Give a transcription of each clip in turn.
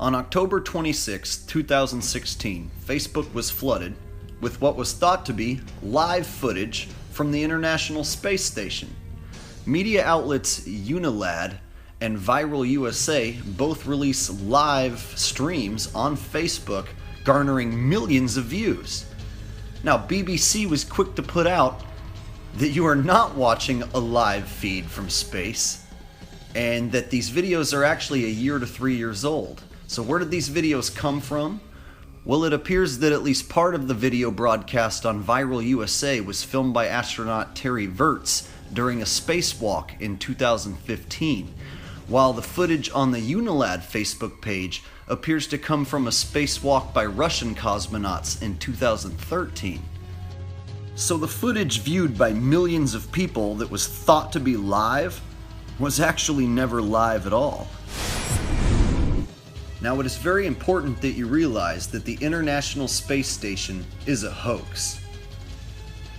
On October 26, 2016, Facebook was flooded with what was thought to be live footage from the International Space Station. Media outlets Unilad and Viral USA both release live streams on Facebook, garnering millions of views. Now, BBC was quick to put out that you are not watching a live feed from space, and that these videos are actually a year to 3 years old. So where did these videos come from? Well, it appears that at least part of the video broadcast on Viral USA was filmed by astronaut Terry Virts during a spacewalk in 2015, while the footage on the Unilad Facebook page appears to come from a spacewalk by Russian cosmonauts in 2013. So the footage viewed by millions of people that was thought to be live was actually never live at all. Now, it is very important that you realize that the International Space Station is a hoax.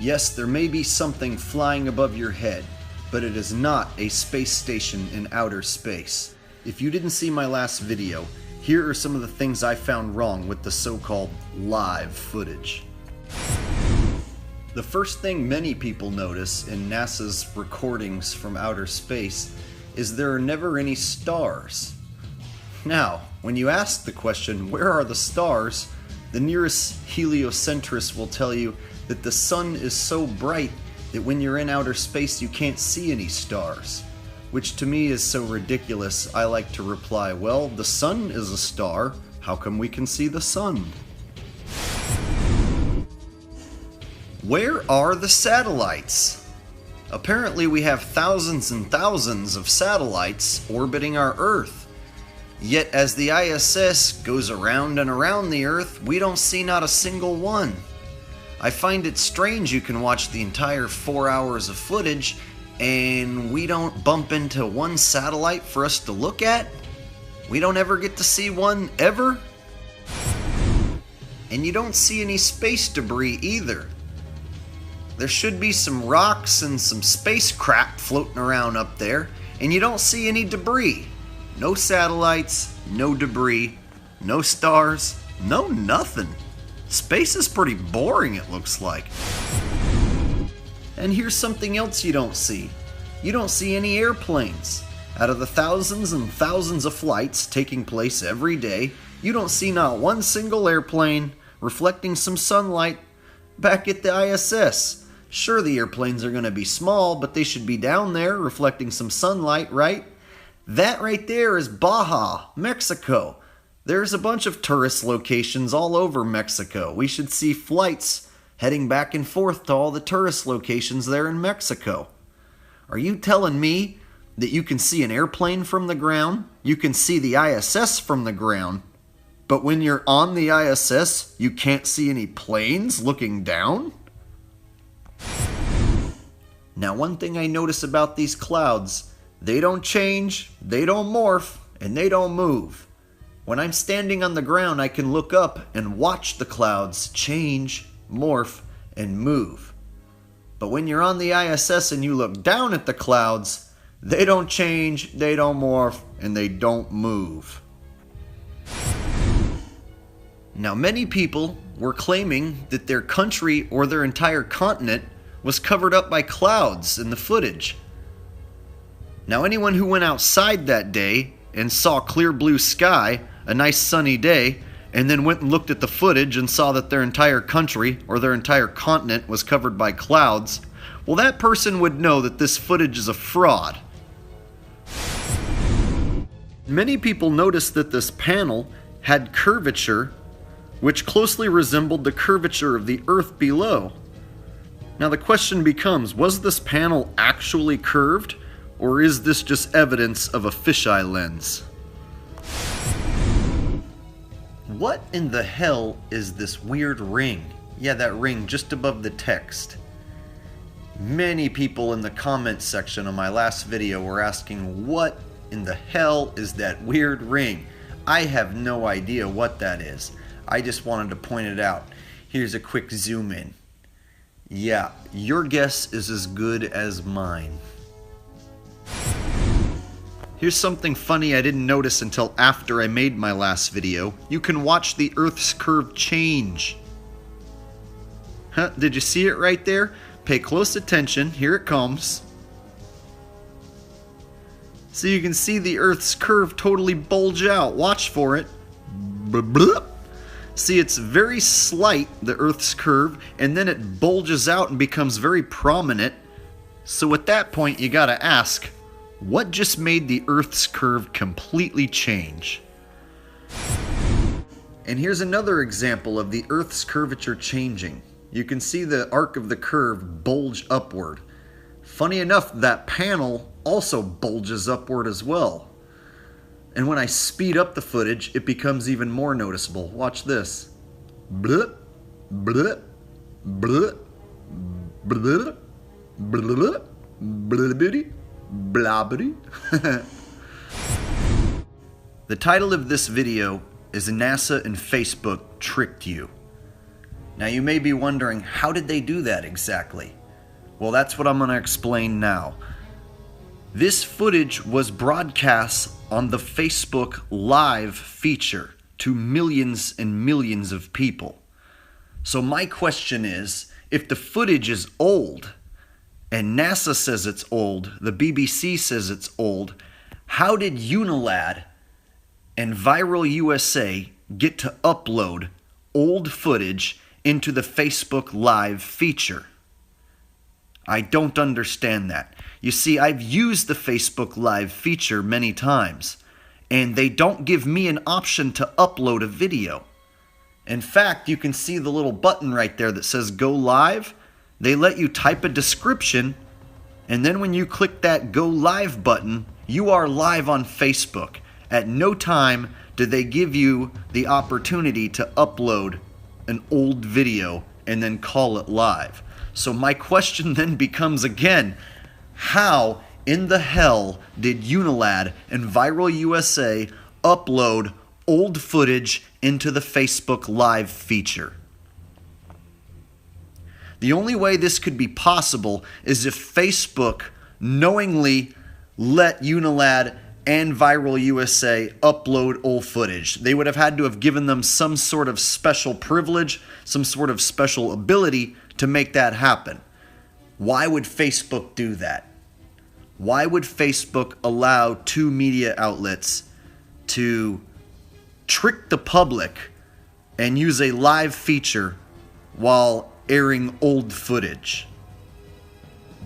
Yes, there may be something flying above your head, but it is not a space station in outer space. If you didn't see my last video, here are some of the things I found wrong with the so-called live footage. The first thing many people notice in NASA's recordings from outer space is there are never any stars. Now, when you ask the question, where are the stars, the nearest heliocentrist will tell you that the sun is so bright that when you're in outer space you can't see any stars. Which to me is so ridiculous, I like to reply, well, the sun is a star, how come we can see the sun? Where are the satellites? Apparently we have thousands and thousands of satellites orbiting our Earth. Yet as the ISS goes around and around the Earth, we don't see not a single one. I find it strange you can watch the entire 4 hours of footage and we don't bump into one satellite for us to look at? We don't ever get to see one, ever? And you don't see any space debris either. There should be some rocks and some space crap floating around up there, and you don't see any debris. No satellites, no debris, no stars, no nothing. Space is pretty boring, it looks like. And here's something else you don't see. You don't see any airplanes. Out of the thousands and thousands of flights taking place every day, you don't see not one single airplane reflecting some sunlight back at the ISS. Sure, the airplanes are going to be small, but they should be down there reflecting some sunlight, right? That right there is Baja, Mexico. There's a bunch of tourist locations all over Mexico. We should see flights heading back and forth to all the tourist locations there in Mexico. Are you telling me that you can see an airplane from the ground? You can see the ISS from the ground, but when you're on the ISS, you can't see any planes looking down? Now, one thing I notice about these clouds, they don't change, they don't morph, and they don't move. When I'm standing on the ground, I can look up and watch the clouds change, morph, and move. But when you're on the ISS and you look down at the clouds, they don't change, they don't morph, and they don't move. Now, many people were claiming that their country or their entire continent was covered up by clouds in the footage. Now, anyone who went outside that day and saw clear blue sky, a nice sunny day, and then went and looked at the footage and saw that their entire country or their entire continent was covered by clouds, well, that person would know that this footage is a fraud. Many people noticed that this panel had curvature, which closely resembled the curvature of the Earth below. Now the question becomes, was this panel actually curved, or is this just evidence of a fisheye lens? What in the hell is this weird ring? Yeah, that ring just above the text. Many people in the comments section of my last video were asking, what in the hell is that weird ring? I have no idea what that is. I just wanted to point it out. Here's a quick zoom in. Yeah, your guess is as good as mine. Here's something funny I didn't notice until after I made my last video. You can watch the Earth's curve change. Huh, did you see it right there? Pay close attention. Here it comes. So you can see the Earth's curve totally bulge out. Watch for it. See, it's very slight, the Earth's curve, and then it bulges out and becomes very prominent. So at that point, you gotta ask, what just made the Earth's curve completely change? And here's another example of the Earth's curvature changing. You can see the arc of the curve bulge upward. Funny enough, that panel also bulges upward as well. And when I speed up the footage, it becomes even more noticeable. Watch this. Blip, blip, blip, blip, blip, blibbity, blobbity. The title of this video is NASA and Facebook Tricked You. Now you may be wondering, how did they do that exactly? Well, that's what I'm going to explain now. This footage was broadcast on the Facebook Live feature to millions and millions of people. So my question is, if the footage is old, and NASA says it's old, the BBC says it's old, how did Unilad and Viral USA get to upload old footage into the Facebook Live feature? I don't understand that. You see, I've used the Facebook Live feature many times, and they don't give me an option to upload a video. In fact, you can see the little button right there that says Go Live. They let you type a description, and then when you click that Go Live button, you are live on Facebook. At no time do they give you the opportunity to upload an old video and then call it live. So my question then becomes again, how in the hell did Unilad and Viral USA upload old footage into the Facebook Live feature? The only way this could be possible is if Facebook knowingly let Unilad and Viral USA upload old footage. They would have had to have given them some sort of special privilege, some sort of special ability to make that happen. Why would Facebook do that? Why would Facebook allow two media outlets to trick the public and use a live feature while airing old footage?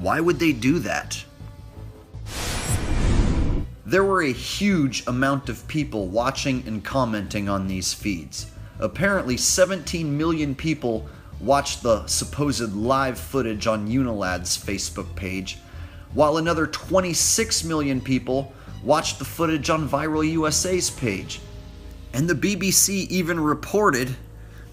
Why would they do that? There were a huge amount of people watching and commenting on these feeds. Apparently 17 million people watched the supposed live footage on Unilad's Facebook page, while another 26 million people watched the footage on Viral USA's page. And the BBC even reported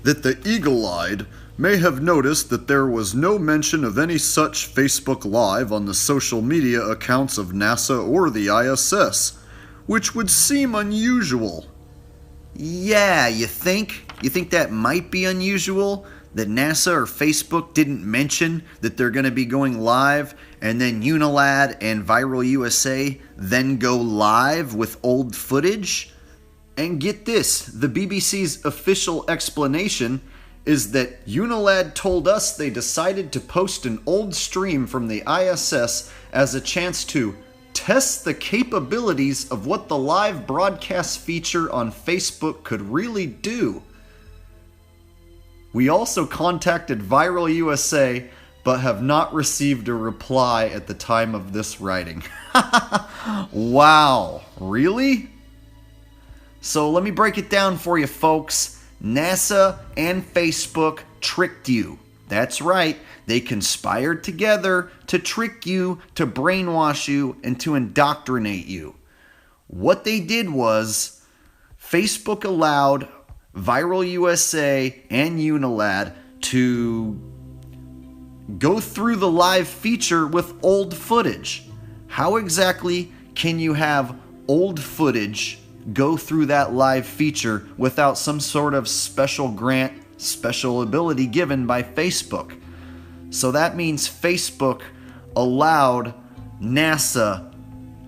that the eagle-eyed may have noticed that there was no mention of any such Facebook Live on the social media accounts of NASA or the ISS, which would seem unusual. Yeah, you think? You think that might be unusual? That NASA or Facebook didn't mention that they're going to be going live, and then Unilad and Viral USA then go live with old footage? And get this, the BBC's official explanation is that Unilad told us they decided to post an old stream from the ISS as a chance to test the capabilities of what the live broadcast feature on Facebook could really do. We also contacted Viral USA, but have not received a reply at the time of this writing. Wow, really? So let me break it down for you, folks. NASA and Facebook tricked you. That's right, they conspired together to trick you, to brainwash you, and to indoctrinate you. What they did was, Facebook allowed Viral USA and Unilad to go through the live feature with old footage. How exactly can you have old footage go through that live feature without some sort of special grant, special ability given by Facebook? So that means Facebook allowed NASA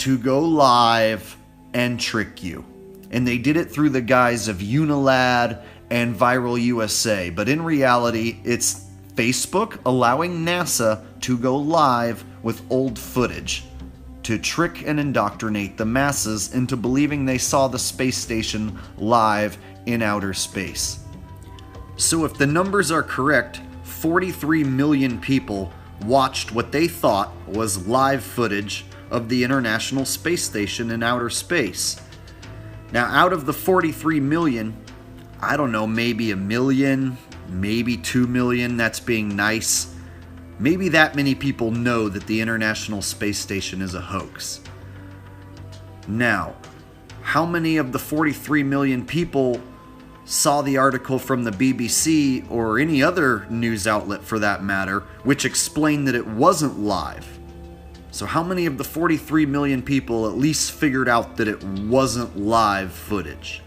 to go live and trick you. And they did it through the guise of Unilad and Viral USA. But in reality, it's Facebook allowing NASA to go live with old footage to trick and indoctrinate the masses into believing they saw the space station live in outer space. So if the numbers are correct, 43 million people watched what they thought was live footage of the International Space Station in outer space. Now, out of the 43 million, I don't know, maybe 1 million, maybe 2 million, that's being nice. Maybe that many people know that the International Space Station is a hoax. Now, how many of the 43 million people saw the article from the BBC or any other news outlet for that matter, which explained that it wasn't live? So how many of the 43 million people at least figured out that it wasn't live footage?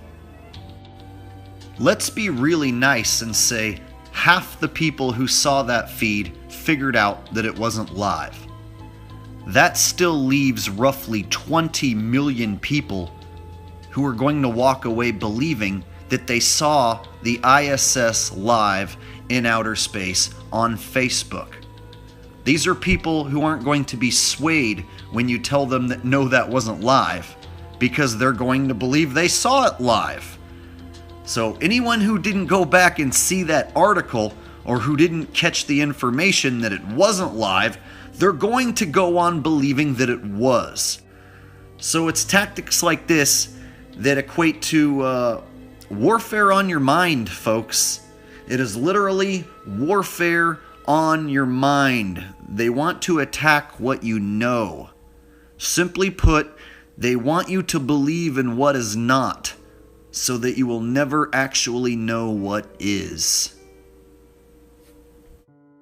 Let's be really nice and say half the people who saw that feed figured out that it wasn't live. That still leaves roughly 20 million people who are going to walk away believing that they saw the ISS live in outer space on Facebook. These are people who aren't going to be swayed when you tell them that no, that wasn't live, because they're going to believe they saw it live. So anyone who didn't go back and see that article, or who didn't catch the information that it wasn't live, they're going to go on believing that it was. So it's tactics like this that equate to warfare on your mind, folks. It is literally warfare on your mind. They want to attack what you know. Simply put, they want you to believe in what is not, so that you will never actually know what is.